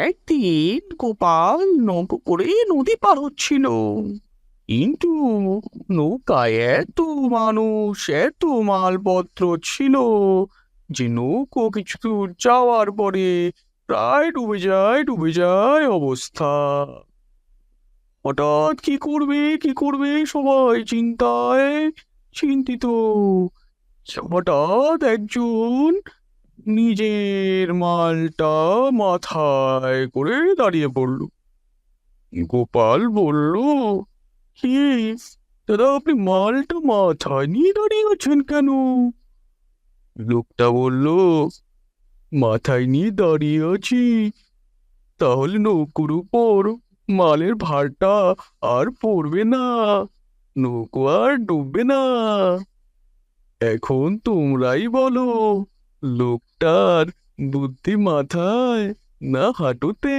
একদিন গোপাল নৌকো করে নদী পার হচ্ছিল, কিন্তু নৌকায় এত মানুষ, এত মালপত্র ছিল যে নৌকো কিছু দূর যাওয়ার পরে প্রায় ডুবে যায় অবস্থা। হঠাৎ কি করবে সবাই চিন্তিত। হঠাৎ একজন নিজের মালটা মাথায় করে দাঁড়িয়ে পড়ল। গোপাল বলল, কি দাদা, আপনি মালটা মাথায় নিয়ে দাঁড়িয়ে আছেন কেন? লোকটা বলল, মাথায় নিয়ে দাঁড়িয়ে আছি তাহলে নৌকোর উপর মালের ভারটা আর পড়বে না, নৌকো আর ডুববে না। এখন তোমরাই বলো, লোকটার বুদ্ধি মাথায় না হাঁটুতে?